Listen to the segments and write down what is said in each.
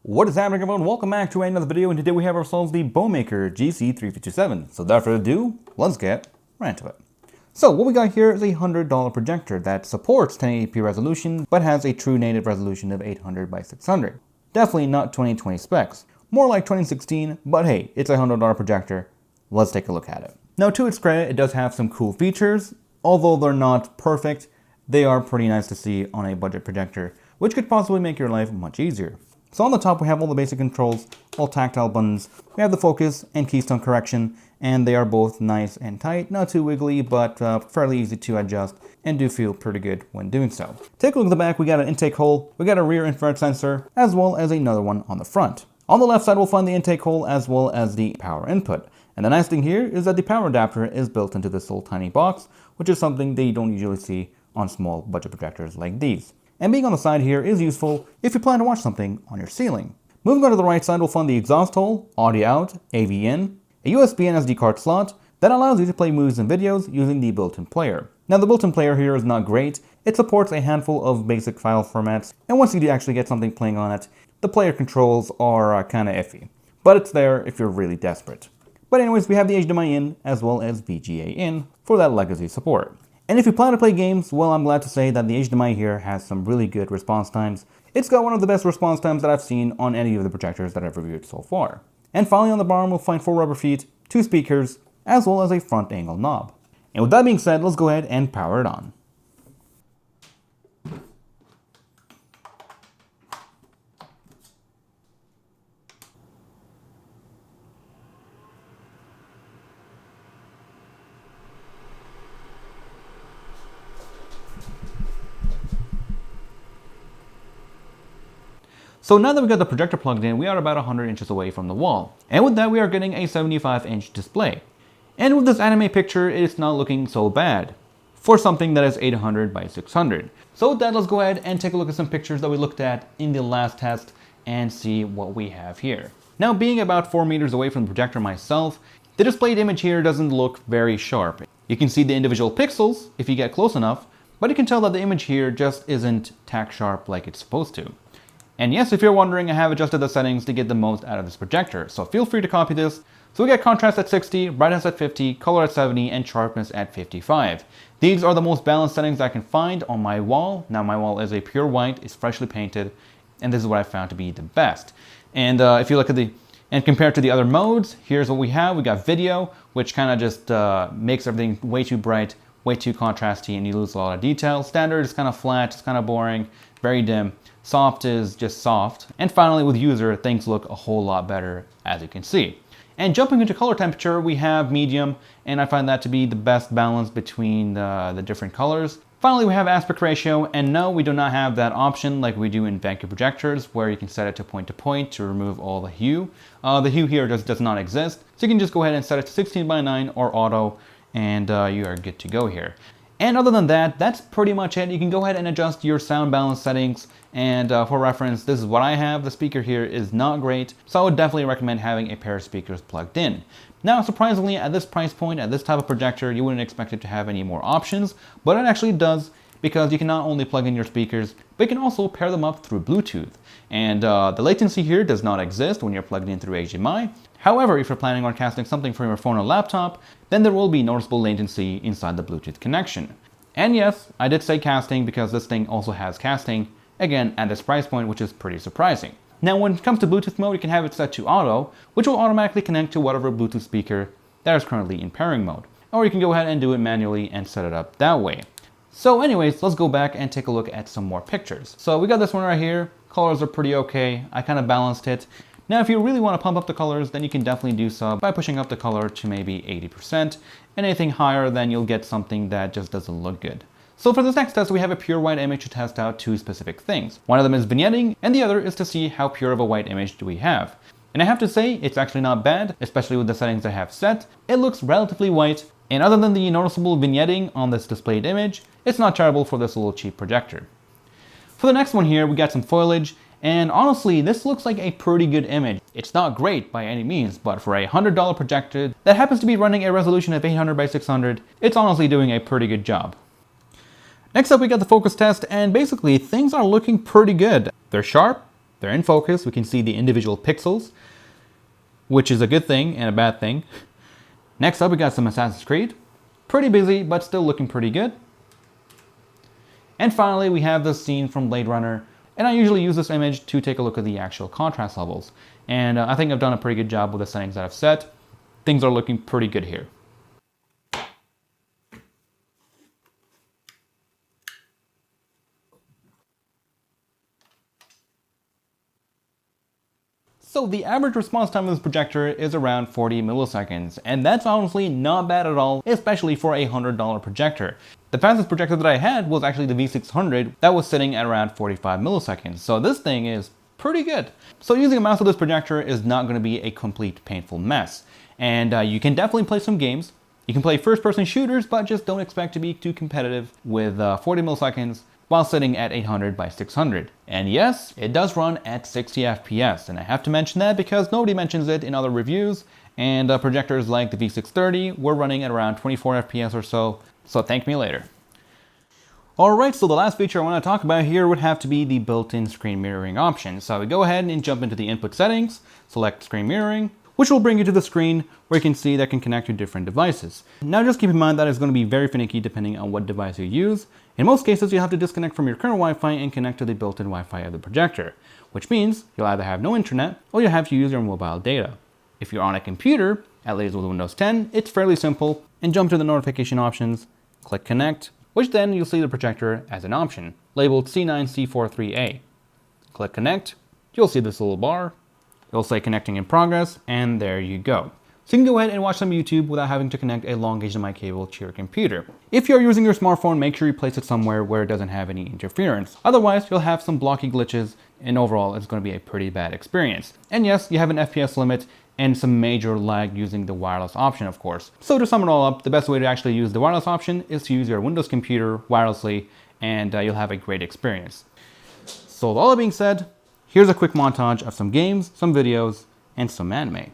What is happening, everyone? Welcome back to another video, and today we have ourselves the BOMAKER GC357. So without further ado, let's get right into it. So what we got here is a $100 projector that supports 1080p resolution, but has a true native resolution of 800 by 600. Definitely not 2020 specs. More like 2016, but hey, it's a $100 projector. Let's take a look at it. Now, to its credit, it does have some cool features. Although they're not perfect, they are pretty nice to see on a budget projector, which could possibly make your life much easier. So on the top we have all the basic controls, all tactile buttons. We have the focus and keystone correction, and they are both nice and tight, not too wiggly, but fairly easy to adjust and do feel pretty good when doing so. Take a look at the back. We got an intake hole, we got a rear infrared sensor, as well as another one on the front. On the left side we'll find the intake hole as well as the power input. And the nice thing here is that the power adapter is built into this little tiny box, which is something that you don't usually see on small budget projectors like these. And being on the side here is useful if you plan to watch something on your ceiling. Moving on to the right side, we'll find the exhaust hole, audio out, AV in, a USB and SD card slot that allows you to play movies and videos using the built-in player. Now the built-in player here is not great. It supports a handful of basic file formats, and once you do actually get something playing on it, the player controls are kinda iffy. But it's there if you're really desperate. But anyways, we have the HDMI in as well as VGA in for that legacy support. And if you plan to play games, well, I'm glad to say that the HDMI here has some really good response times. It's got one of the best response times that I've seen on any of the projectors that I've reviewed so far. And finally on the bottom, we'll find 4 rubber feet, 2 speakers, as well as a front angle knob. And with that being said, let's go ahead and power it on. So now that we got the projector plugged in, we are about 100 inches away from the wall. And with that, we are getting a 75-inch display. And with this anime picture, it's not looking so bad for something that is 800 by 600. So with that, let's go ahead and take a look at some pictures that we looked at in the last test and see what we have here. Now, being about 4 meters away from the projector myself, the displayed image here doesn't look very sharp. You can see the individual pixels if you get close enough, but you can tell that the image here just isn't tack sharp like it's supposed to. And yes, if you're wondering, I have adjusted the settings to get the most out of this projector, so feel free to copy this. So we got contrast at 60, brightness at 50, color at 70, and sharpness at 55. These are the most balanced settings I can find on my wall. Now my wall is a pure white, it's freshly painted, and this is what I found to be the best. And if you look at and compared to the other modes, here's what we have. We got video, which kind of just makes everything way too bright, way too contrasty, and you lose a lot of detail. Standard is kind of flat, it's kind of boring, very dim. Soft is just soft. And finally with user, things look a whole lot better, as you can see. And jumping into color temperature, we have medium, and I find that to be the best balance between the different colors. Finally, we have aspect ratio, and no, we do not have that option like we do in BOMAKER projectors, where you can set it to point to remove all the hue. The hue here does not exist, so you can just go ahead and set it to 16:9 or auto, and you are good to go here. And other than that, that's pretty much it. You can go ahead and adjust your sound balance settings. And for reference, this is what I have. The speaker here is not great, so I would definitely recommend having a pair of speakers plugged in. Now, surprisingly, at this price point, at this type of projector, you wouldn't expect it to have any more options, but it actually does, because you can not only plug in your speakers, but you can also pair them up through Bluetooth. And the latency here does not exist when you're plugged in through HDMI. However, if you're planning on casting something from your phone or laptop, then there will be noticeable latency inside the Bluetooth connection. And yes, I did say casting because this thing also has casting, again at this price point, which is pretty surprising. Now when it comes to Bluetooth mode, you can have it set to auto, which will automatically connect to whatever Bluetooth speaker that is currently in pairing mode. Or you can go ahead and do it manually and set it up that way. So anyways, let's go back and take a look at some more pictures. So we got this one right here. Colors are pretty okay. I kind of balanced it. Now, if you really want to pump up the colors, then you can definitely do so by pushing up the color to maybe 80%. And anything higher, then you'll get something that just doesn't look good. So for this next test, we have a pure white image to test out 2 specific things. One of them is vignetting, and the other is to see how pure of a white image do we have. And I have to say, it's actually not bad, especially with the settings I have set. It looks relatively white, and other than the noticeable vignetting on this displayed image, it's not terrible for this little cheap projector. For the next one here, we got some foliage. And honestly, this looks like a pretty good image. It's not great by any means, but for a $100 projector that happens to be running a resolution of 800 by 600, it's honestly doing a pretty good job. Next up, we got the focus test, and basically things are looking pretty good. They're sharp, They're in focus. We can see the individual pixels, which is a good thing and a bad thing. Next up, we got some Assassin's Creed. Pretty busy, but still looking pretty good. And finally, we have this scene from Blade Runner. And I usually use this image to take a look at the actual contrast levels. And I think I've done a pretty good job with the settings that I've set. Things are looking pretty good here. So the average response time of this projector is around 40 milliseconds, and that's honestly not bad at all, especially for a $100 projector. The fastest projector that I had was actually the V600 that was sitting at around 45 milliseconds, so this thing is pretty good. So using a mouse with this projector is not going to be a complete painful mess, and you can definitely play some games. You can play first-person shooters, but just don't expect to be too competitive with 40 milliseconds while sitting at 800 by 600. And yes, it does run at 60 FPS, and I have to mention that because nobody mentions it in other reviews, and projectors like the V630 were running at around 24 FPS or so thank me later. Alright, so the last feature I want to talk about here would have to be the built-in screen mirroring option. So we go ahead and jump into the input settings, select screen mirroring, which will bring you to the screen where you can see that can connect to different devices. Now just keep in mind that it's going to be very finicky depending on what device you use. In most cases, you'll have to disconnect from your current Wi-Fi and connect to the built-in Wi-Fi of the projector, which means you'll either have no internet or you'll have to use your mobile data. If you're on a computer, at least with Windows 10, it's fairly simple, and jump to the notification options, click connect, which then you'll see the projector as an option, labeled C9C43A. Click connect, you'll see this little bar, it'll say connecting in progress, and there you go. So you can go ahead and watch some YouTube without having to connect a long HDMI cable to your computer. If you're using your smartphone, make sure you place it somewhere where it doesn't have any interference. Otherwise, you'll have some blocky glitches, and overall, it's going to be a pretty bad experience. And yes, you have an FPS limit and some major lag using the wireless option, of course. So to sum it all up, the best way to actually use the wireless option is to use your Windows computer wirelessly, and you'll have a great experience. So with all that being said, here's a quick montage of some games, some videos, and some anime.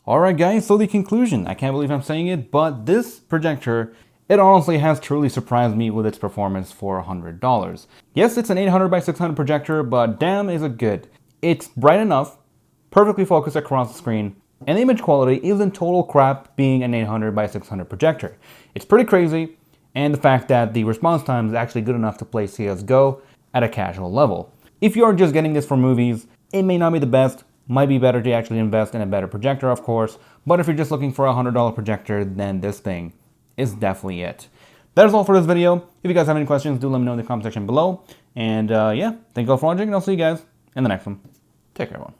Alright guys, so the conclusion. I can't believe I'm saying it, but this projector, it honestly has truly surprised me with its performance for $100. Yes, it's an 800 by 600 projector, but damn is it good. It's bright enough, perfectly focused across the screen, and the image quality isn't total crap being an 800 by 600 projector. It's pretty crazy, and the fact that the response time is actually good enough to play CSGO at a casual level. If you're just getting this for movies, it may not be the best. Might be better to actually invest in a better projector, of course, but if you're just looking for a $100 projector, then this thing is definitely it. That is all for this video. If you guys have any questions, do let me know in the comment section below. And yeah, thank you all for watching, and I'll see you guys in the next one. Take care, everyone.